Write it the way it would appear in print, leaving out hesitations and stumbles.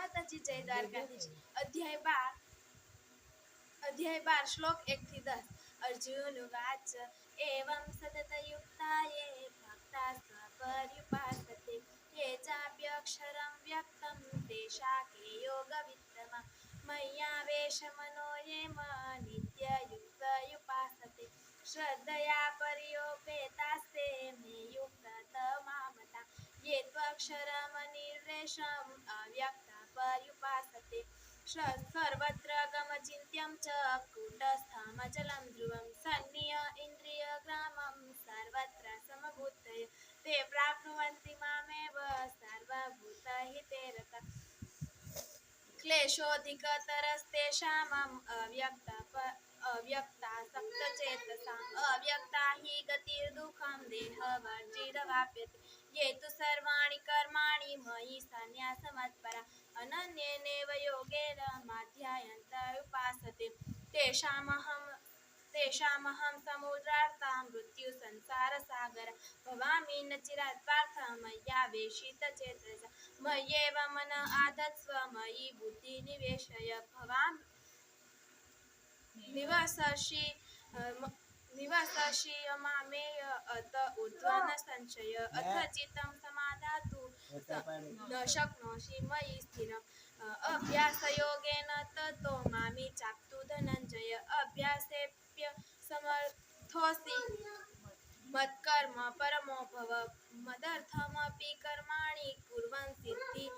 માતાજી જય દ્વારકાધીશ. અધ્યાય 12 શ્લોક 1 થી 10. અર્જુન વાચ એવં સતતયુક્તાયે ભક્તા સ્વપર્યુપાસતે ये चाप्यक्षरं व्यक्तं तेषा के योगवित्तमा मय्यावेशमनो ये नित्ययुक्तयुपासते श्रद्धया पर्योपेतास्ते मे युक्ततमा मता ये त्वक्षरमनिर्देशम् अव्यक्ता पर्युपासते सर्वत्र गमचिन्त्यं च कूटस्थमचलं ध्रुवं सन्निय इन्द्रियग्रामं सर्वत्र समभूतय ते प्राप्नुवन्ति मामेव सर्वभूतहिते रताः क्लेशोऽधिकतरस्तेषाम् अव्यक्तासक्तचेतसाम् अव्यक्ता हि गतिर्दुःखं देहवर्जितवाप्यते ये तु सर्वाणि कर्माणि मयि सन्न्यासमत्परा अनन्येनैव योगेन माध्यायन्त उपासते तेषामहं समुद्रार्ता मृत्युसंसारसागर भवामि न चिरात् पार्थ मय्यावेशितचेतसा मय्येव मन आधत्स्व मयि बुद्धिनिवेशय भवामि निवससि मामेय अत ऊर्ध्वा न संशय अथ चित्तं समाधातु न शक्नोषि मयि स्थिरम् अभ्यासयोगेन ततो मामि चाप्तु धनञ्जय अभ्यासेऽप्य समर्थोऽसि मत्कर्म परमो भव मदर्थमपि कर्माणि कुर्वन् सिद्धिमवाप्नुषि